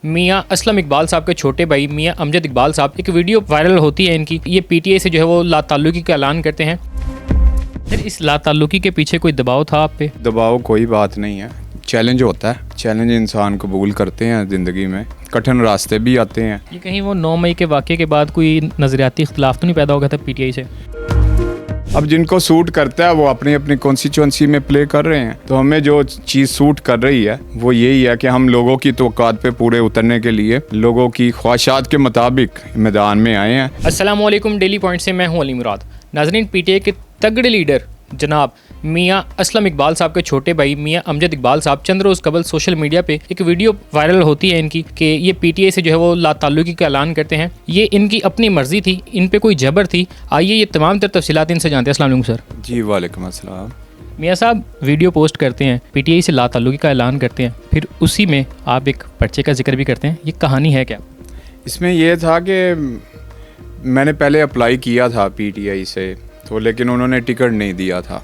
میاں اسلم اقبال صاحب کے چھوٹے بھائی میاں امجد اقبال صاحب ایک ویڈیو وائرل ہوتی ہے ان کی، یہ پی ٹی آئی سے جو ہے وہ لا تعلقی کا اعلان کرتے ہیں۔ پھر اس لا تعلقی کے پیچھے کوئی دباؤ تھا آپ پہ؟ دباؤ کوئی بات نہیں ہے، چیلنج ہوتا ہے، چیلنج انسان قبول کرتے ہیں زندگی میں، کٹھن راستے بھی آتے ہیں۔ یہ کہیں وہ 9 مئی کے واقعے کے بعد کوئی نظریاتی اختلاف تو نہیں پیدا ہو گیا تھا پی ٹی آئی سے؟ اب جن کو سوٹ کرتا ہے وہ اپنی اپنی کانسٹیچوئنسی میں پلے کر رہے ہیں، تو ہمیں جو چیز سوٹ کر رہی ہے وہ یہی ہے کہ ہم لوگوں کی توقعات پہ پورے اترنے کے لیے لوگوں کی خواہشات کے مطابق میدان میں آئے ہیں۔ السلام علیکم، ڈیلی پوائنٹ سے میں ہوں علی مراد۔ ناظرین، پی ٹی آئی کے تگڑے لیڈر جناب میاں اسلم اقبال صاحب کے چھوٹے بھائی میاں امجد اقبال صاحب چند روز قبل سوشل میڈیا پہ ایک ویڈیو وائرل ہوتی ہے ان کی کہ یہ پی ٹی آئی سے جو ہے وہ لا تعلقی کا اعلان کرتے ہیں۔ یہ ان کی اپنی مرضی تھی، ان پہ کوئی جبر تھی؟ آئیے یہ تمام تر تفصیلات ان سے جانتے ہیں۔ السلام علیکم سر۔ جی وعلیکم السلام۔ میاں صاحب ویڈیو پوسٹ کرتے ہیں، پی ٹی آئی سے لا تعلقی کا اعلان کرتے ہیں، پھر اسی میں آپ ایک پرچے کا ذکر بھی کرتے ہیں، یہ کہانی ہے کیا؟ اس میں یہ تھا کہ میں نے پہلے اپلائی کیا تھا پی ٹی آئی سے، تو لیکن انہوں نے ٹکٹ نہیں دیا تھا،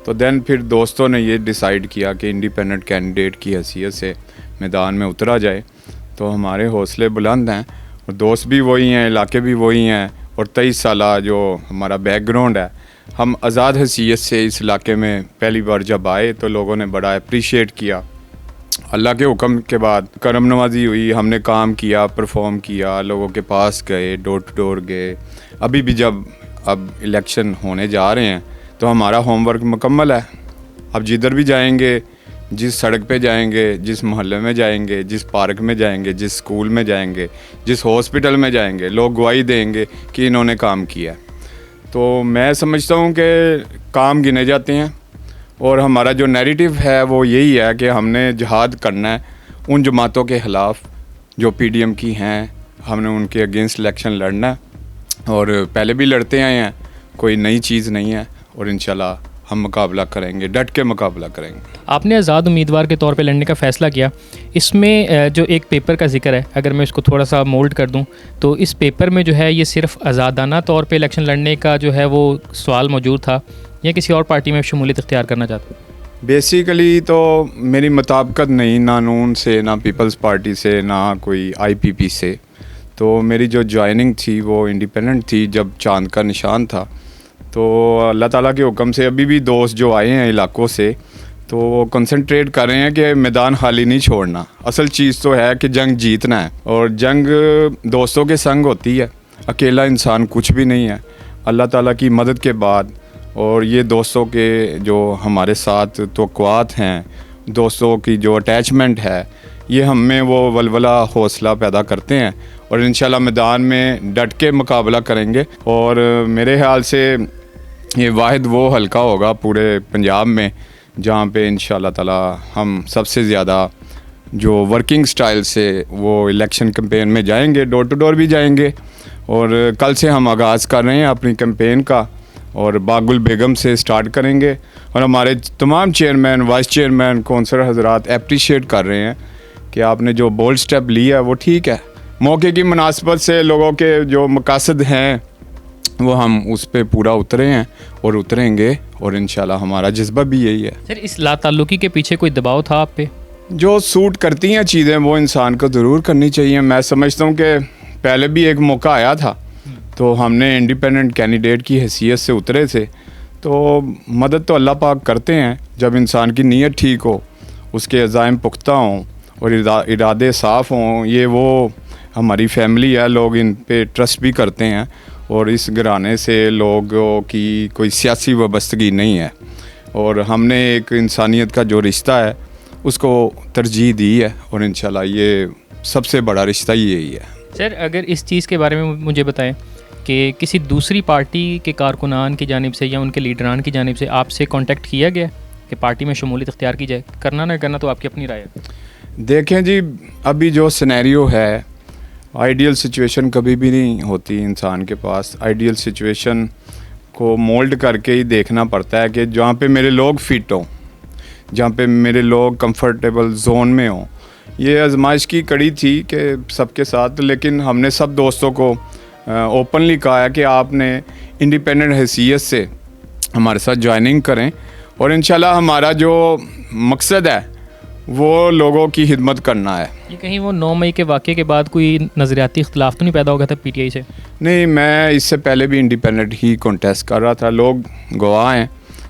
تو دین پھر دوستوں نے یہ ڈیسائیڈ کیا کہ انڈیپینڈنٹ کینڈیڈیٹ کی حیثیت سے میدان میں اترا جائے۔ تو ہمارے حوصلے بلند ہیں اور دوست بھی وہی ہیں، علاقے بھی وہی ہیں، اور 23 سالہ جو ہمارا بیک گراؤنڈ ہے، ہم آزاد حیثیت سے اس علاقے میں پہلی بار جب آئے تو لوگوں نے بڑا اپریشیٹ کیا۔ اللہ کے حکم کے بعد کرم نوازی ہوئی، ہم نے کام کیا، پرفارم کیا، لوگوں کے پاس گئے، ڈور ٹو ڈور گئے۔ ابھی بھی جب اب الیکشن ہونے جا رہے ہیں تو ہمارا ہوم ورک مکمل ہے۔ اب جدھر بھی جائیں گے، جس سڑک پہ جائیں گے، جس محلے میں جائیں گے، جس پارک میں جائیں گے، جس اسکول میں جائیں گے، جس ہاسپٹل میں جائیں گے، لوگ گواہی دیں گے کہ انہوں نے کام کیا۔ تو میں سمجھتا ہوں کہ کام گنے جاتے ہیں، اور ہمارا جو نیریٹیو ہے وہ یہی ہے کہ ہم نے جہاد کرنا ہے ان جماعتوں کے خلاف جو پی ڈی ایم کی ہیں، ہم نے ان کے اگینسٹ الیکشن لڑنا ہے، اور پہلے بھی لڑتے آئے ہیں، کوئی نئی چیز نہیں ہے، اور انشاءاللہ ہم مقابلہ کریں گے، ڈٹ کے مقابلہ کریں گے۔ آپ نے آزاد امیدوار کے طور پہ لڑنے کا فیصلہ کیا، اس میں جو ایک پیپر کا ذکر ہے، اگر میں اس کو تھوڑا سا مولڈ کر دوں تو اس پیپر میں جو ہے یہ صرف آزادانہ طور پہ الیکشن لڑنے کا جو ہے وہ سوال موجود تھا، یا کسی اور پارٹی میں شمولیت اختیار کرنا چاہتے ہیں؟ بیسیکلی تو میری مطابقت نہیں، نہ نون سے، نہ پیپلز پارٹی سے، نہ کوئی آئی پی پی سے، تو میری جو جوائننگ تھی وہ انڈیپینڈنٹ تھی جب چاند کا نشان تھا۔ تو اللہ تعالیٰ کے حکم سے ابھی بھی دوست جو آئے ہیں علاقوں سے تو وہ کنسنٹریٹ کر رہے ہیں کہ میدان خالی نہیں چھوڑنا۔ اصل چیز تو ہے کہ جنگ جیتنا ہے، اور جنگ دوستوں کے سنگ ہوتی ہے، اکیلا انسان کچھ بھی نہیں ہے۔ اللہ تعالیٰ کی مدد کے بعد اور یہ دوستوں کے جو ہمارے ساتھ توقعات ہیں، دوستوں کی جو اٹیچمنٹ ہے، یہ ہم میں وہ ولولہ حوصلہ پیدا کرتے ہیں، اور انشاءاللہ میدان میں ڈٹ کے مقابلہ کریں گے۔ اور میرے خیال سے یہ واحد وہ حلقہ ہوگا پورے پنجاب میں جہاں پہ انشاءاللہ تعالی ہم سب سے زیادہ جو ورکنگ سٹائل سے وہ الیکشن کمپین میں جائیں گے، ڈور ٹو ڈور بھی جائیں گے، اور کل سے ہم آغاز کر رہے ہیں اپنی کمپین کا، اور باغ البیگم سے سٹارٹ کریں گے، اور ہمارے تمام چیئرمین، وائس چیئرمین، کونسلر حضرات اپریشیٹ کر رہے ہیں کہ آپ نے جو بولڈ سٹیپ لیا ہے وہ ٹھیک ہے۔ موقع کی مناسبت سے لوگوں کے جو مقاصد ہیں وہ ہم اس پہ پورا اترے ہیں اور اتریں گے، اور انشاءاللہ ہمارا جذبہ بھی یہی ہے۔ سر، اس لا تعلقی کے پیچھے کوئی دباؤ تھا آپ پہ؟ جو سوٹ کرتی ہیں چیزیں وہ انسان کو ضرور کرنی چاہیے۔ میں سمجھتا ہوں کہ پہلے بھی ایک موقع آیا تھا تو ہم نے انڈیپینڈنٹ کینڈیڈیٹ کی حیثیت سے اترے تھے، تو مدد تو اللہ پاک کرتے ہیں جب انسان کی نیت ٹھیک ہو، اس کے عزائم پختہ ہوں اور ارادے صاف ہوں۔ یہ وہ ہماری فیملی ہے، لوگ ان پہ ٹرسٹ بھی کرتے ہیں، اور اس گھرانے سے لوگوں کی کوئی سیاسی وابستگی نہیں ہے، اور ہم نے ایک انسانیت کا جو رشتہ ہے اس کو ترجیح دی ہے، اور انشاءاللہ یہ سب سے بڑا رشتہ یہی ہے۔ سر، اگر اس چیز کے بارے میں مجھے بتائیں کہ کسی دوسری پارٹی کے کارکنان کی جانب سے یا ان کے لیڈران کی جانب سے آپ سے کانٹیکٹ کیا گیا کہ پارٹی میں شمولیت اختیار کی جائے؟ کرنا نہ کرنا تو آپ کی اپنی رائے ہے۔ دیکھیں جی، ابھی جو سینیریو ہے، آئیڈیل سچویشن کبھی بھی نہیں ہوتی انسان کے پاس۔ آئیڈیل سچویشن کو مولڈ کر کے ہی دیکھنا پڑتا ہے کہ جہاں پہ میرے لوگ فٹ ہوں، جہاں پہ میرے لوگ کمفرٹیبل زون میں ہوں۔ یہ آزمائش کی کڑی تھی کہ سب کے ساتھ، لیکن ہم نے سب دوستوں کو اوپنلی کہا ہے کہ آپ نے انڈیپینڈنٹ حیثیت سے ہمارے ساتھ جوائننگ کریں، اور انشاءاللہ ہمارا جو مقصد ہے وہ لوگوں کی خدمت کرنا ہے. یہ کہیں وہ 9 مئی کے واقعے کے بعد کوئی نظریاتی اختلاف تو نہیں پیدا ہو گیا تھا پی ٹی آئی سے؟ نہیں, میں اس سے پہلے بھی انڈیپینڈنٹ ہی کنٹیسٹ کر رہا تھا. لوگ گواہ ہیں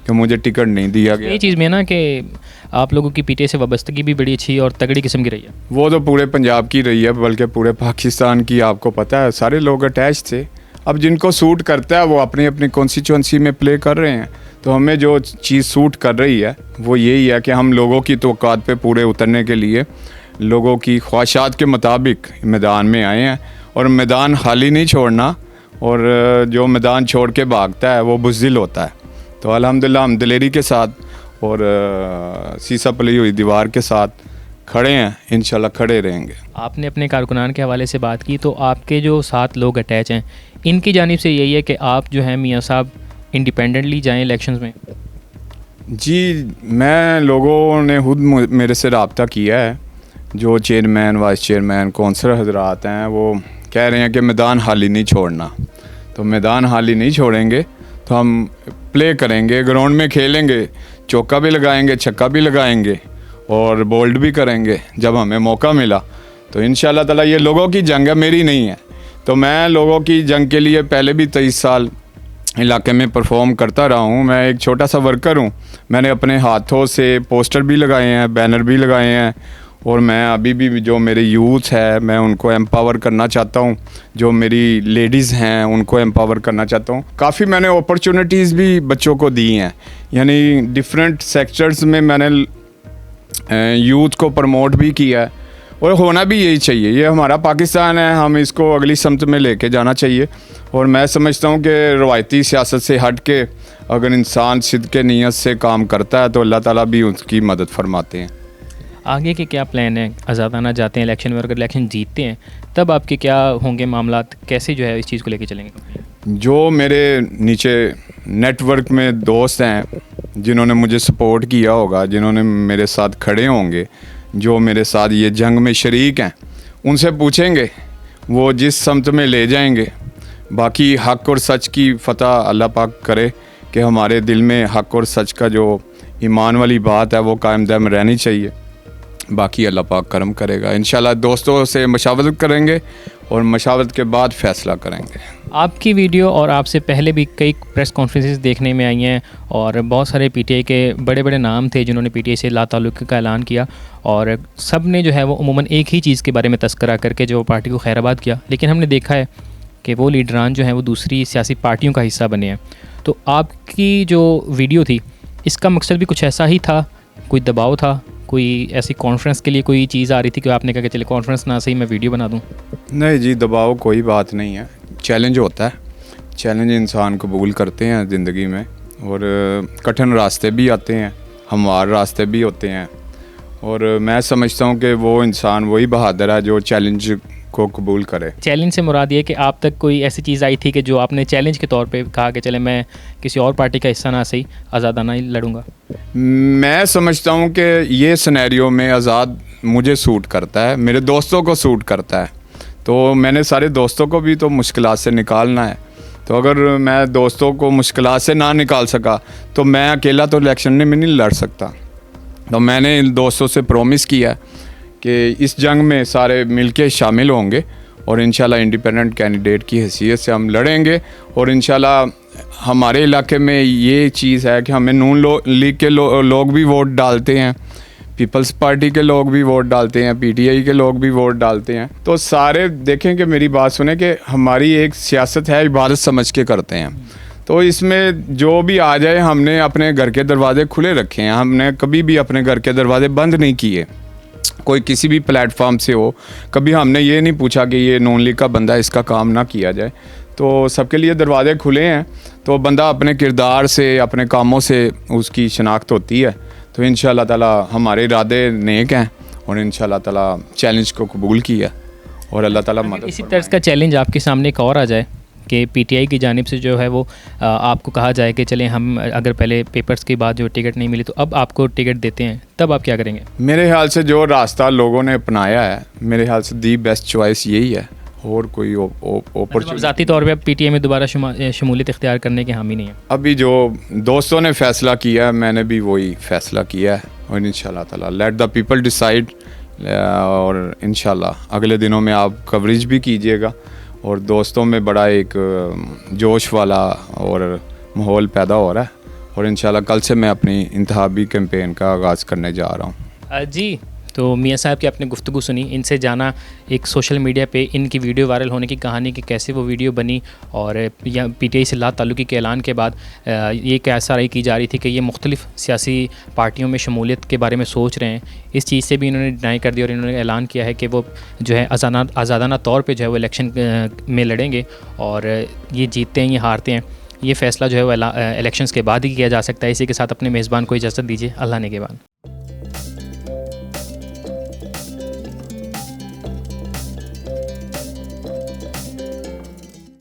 کہ مجھے ٹکٹ نہیں دیا گیا. یہ چیز میں نا کہ آپ لوگوں کی پی ٹی آئی سے وابستگی بھی بڑی اچھی اور تگڑی قسم کی رہی ہے. وہ تو پورے پنجاب کی رہی ہے, بلکہ پورے پاکستان کی. آپ کو پتہ ہے سارے لوگ اٹیچ تھے. اب جن کو سوٹ کرتا ہے وہ اپنی اپنی کانسٹیچوئنسی میں پلے کر رہے ہیں. تو ہمیں جو چیز سوٹ کر رہی ہے وہ یہی ہے کہ ہم لوگوں کی توقعات پہ پورے اترنے کے لیے لوگوں کی خواہشات کے مطابق میدان میں آئے ہیں. اور میدان خالی نہیں چھوڑنا, اور جو میدان چھوڑ کے بھاگتا ہے وہ بزدل ہوتا ہے. تو الحمدللہ ہم دلیری کے ساتھ اور سیسا پلی ہوئی دیوار کے ساتھ کھڑے ہیں, انشاءاللہ کھڑے رہیں گے. آپ نے اپنے کارکنان کے حوالے سے بات کی, تو آپ کے جو 7 لوگ اٹیچ ہیں ان کی جانب سے یہی ہے کہ آپ جو ہیں میاں صاحب انڈیپینڈنٹلی جائیں الیکشنز میں؟ جی, میں لوگوں نے خود میرے سے رابطہ کیا ہے. جو چیئرمین, وائس چیئرمین, کونسلر حضرات ہیں وہ کہہ رہے ہیں کہ میدان خالی نہیں چھوڑنا. تو میدان خالی نہیں چھوڑیں گے تو ہم پلے کریں گے, گراؤنڈ میں کھیلیں گے, چوکا بھی لگائیں گے, چھکا بھی لگائیں گے اور بولڈ بھی کریں گے جب ہمیں موقع ملا. تو انشاءاللہ تعالیٰ یہ لوگوں کی جنگ ہے, میری نہیں ہے. تو میں لوگوں کی جنگ کے لیے پہلے بھی 23 سال علاقے میں پرفارم کرتا رہا ہوں. میں ایک چھوٹا سا ورکر ہوں. میں نے اپنے ہاتھوں سے پوسٹر بھی لگائے ہیں, بینر بھی لگائے ہیں, اور میں ابھی بھی جو میرے یوتھ ہے میں ان کو ایمپاور کرنا چاہتا ہوں. جو میری لیڈیز ہیں ان کو ایمپاور کرنا چاہتا ہوں. کافی میں نے اپرچونیٹیز بھی بچوں کو دی ہیں, یعنی ڈفرینٹ سیکٹرز میں نے یوتھ کو پروموٹ بھی کیا ہے, اور ہونا بھی یہی چاہیے. یہ ہمارا پاکستان ہے, ہم اس کو اگلی سمت میں لے کے جانا چاہیے. اور میں سمجھتا ہوں کہ روایتی سیاست سے ہٹ کے اگر انسان صدق نیت سے کام کرتا ہے تو اللہ تعالیٰ بھی اس کی مدد فرماتے ہیں. آگے کے کیا پلان ہیں؟ آزادانہ جاتے ہیں الیکشن میں, اور اگر الیکشن جیتتے ہیں تب آپ کے کیا ہوں گے معاملات؟ کیسے جو ہے اس چیز کو لے کے چلیں گے؟ جو میرے نیچے نیٹ ورک میں دوست ہیں جنہوں نے مجھے سپورٹ کیا ہوگا, جنہوں نے میرے ساتھ کھڑے ہوں گے, جو میرے ساتھ یہ جنگ میں شریک ہیں, ان سے پوچھیں گے, وہ جس سمت میں لے جائیں گے. باقی حق اور سچ کی فتح اللہ پاک کرے کہ ہمارے دل میں حق اور سچ کا جو ایمان والی بات ہے وہ قائم دائم رہنی چاہیے. باقی اللہ پاک کرم کرے گا. انشاءاللہ دوستوں سے مشاورت کریں گے اور مشاورت کے بعد فیصلہ کریں گے. آپ کی ویڈیو اور آپ سے پہلے بھی کئی پریس کانفرنسز دیکھنے میں آئی ہیں, اور بہت سارے پی ٹی آئی کے بڑے بڑے نام تھے جنہوں نے پی ٹی آئی سے لا تعلق کا اعلان کیا, اور سب نے جو ہے وہ عموماً ایک ہی چیز کے بارے میں تذکرہ کر کے جو پارٹی کو خیر آباد کیا. لیکن ہم نے دیکھا ہے کہ وہ لیڈران جو ہیں وہ دوسری سیاسی پارٹیوں کا حصہ بنے ہیں. تو آپ کی جو ویڈیو تھی اس کا مقصد بھی کچھ ایسا ہی تھا؟ کوئی دباؤ تھا؟ کوئی ایسی کانفرنس کے لیے کوئی چیز آ رہی تھی کہ آپ نے کہا کہ چلے کانفرنس نہ صحیح میں ویڈیو بنا دوں؟ نہیں جی, دباؤ کوئی بات نہیں ہے. چیلنج ہوتا ہے, چیلنج انسان قبول کرتے ہیں زندگی میں, اور کٹھن راستے بھی آتے ہیں, ہموار راستے بھی ہوتے ہیں. اور میں سمجھتا ہوں کہ وہ انسان وہی بہادر ہے جو چیلنج کو قبول کرے. چیلنج سے مراد یہ کہ آپ تک کوئی ایسی چیز آئی تھی کہ جو آپ نے چیلنج کے طور پہ کہا کہ چلے میں کسی اور پارٹی کا حصہ نہ صحیح آزادانہ ہی لڑوں گا؟ میں سمجھتا ہوں کہ یہ سینیریو میں آزاد مجھے سوٹ کرتا ہے, میرے دوستوں کو سوٹ کرتا ہے. تو میں نے سارے دوستوں کو بھی تو مشکلات سے نکالنا ہے. تو اگر میں دوستوں کو مشکلات سے نہ نکال سکا تو میں اکیلا تو الیکشن میں نہیں لڑ سکتا. تو میں نے ان دوستوں سے پرومس کیا کہ اس جنگ میں سارے مل کے شامل ہوں گے, اور انشاءاللہ انڈیپینڈنٹ کینڈیڈیٹ کی حیثیت سے ہم لڑیں گے. اور انشاءاللہ ہمارے علاقے میں یہ چیز ہے کہ ہمیں نون لیگ کے لوگ بھی ووٹ ڈالتے ہیں, پیپلز پارٹی کے لوگ بھی ووٹ ڈالتے ہیں, پی ٹی آئی کے لوگ بھی ووٹ ڈالتے ہیں. تو سارے دیکھیں کہ میری بات سنیں کہ ہماری ایک سیاست ہے, عبادت سمجھ کے کرتے ہیں. تو اس میں جو بھی آ جائے, ہم نے اپنے گھر کے دروازے کھلے رکھے ہیں, ہم نے کبھی بھی اپنے گھر کے دروازے بند نہیں کیے. کوئی کسی بھی پلیٹ فارم سے ہو, کبھی ہم نے یہ نہیں پوچھا کہ یہ نون لیگ کا بندہ اس کا کام نہ کیا جائے. تو سب کے لیے دروازے کھلے ہیں. تو بندہ اپنے کردار سے, اپنے کاموں سے اس کی شناخت ہوتی ہے. تو انشاءاللہ تعالیٰ ہمارے ارادے نیک ہیں, اور انشاءاللہ تعالیٰ چیلنج کو قبول کیا, اور اللہ تعالیٰ مدد. اسی طرز کا چیلنج آپ کے سامنے ایک اور آ جائے کہ پی ٹی آئی کی جانب سے جو ہے وہ آپ کو کہا جائے کہ چلیں ہم اگر پہلے پیپرز کے بعد جو ٹکٹ نہیں ملی تو اب آپ کو ٹکٹ دیتے ہیں, تب آپ کیا کریں گے؟ میرے خیال سے جو راستہ لوگوں نے اپنایا ہے, میرے خیال سے دی بیسٹ چوائس یہی ہے, اور کوئی مطلب اپرچونیٹی ذاتی طور پہ پی ٹی اے میں دوبارہ شمولیت اختیار کرنے کے حامی نہیں ہیں؟ ابھی جو دوستوں نے فیصلہ کیا ہے میں نے بھی وہی فیصلہ کیا ہے، اور انشاءاللہ تعالی لیٹ دا پیپل ڈیسائیڈ، اور انشاءاللہ اگلے دنوں میں آپ کوریج بھی کیجیے گا، اور دوستوں میں بڑا ایک جوش والا اور ماحول پیدا ہو رہا ہے، اور انشاءاللہ کل سے میں اپنی انتخابی کیمپین کا آغاز کرنے جا رہا ہوں۔ جی تو میاں صاحب کی آپ نے گفتگو سنی، ان سے جانا ایک سوشل میڈیا پہ ان کی ویڈیو وائرل ہونے کی کہانی کہ کیسے وہ ویڈیو بنی، اور پی ٹی آئی سے لا تعلقی کے اعلان کے بعد یہ کیسا رائے کی جا رہی تھی کہ یہ مختلف سیاسی پارٹیوں میں شمولیت کے بارے میں سوچ رہے ہیں، اس چیز سے بھی انہوں نے ڈینائی کر دیا، اور انہوں نے اعلان کیا ہے کہ وہ جو ہے آزادانہ طور پہ جو ہے وہ الیکشن میں لڑیں گے، اور یہ جیتتے ہیں یہ ہارتے ہیں یہ فیصلہ جو ہے وہ الیکشنز کے بعد ہی کیا جا سکتا ہے۔ اسی کے ساتھ اپنے میزبان کو اجازت دیجیے، اللہ نے کے بعد۔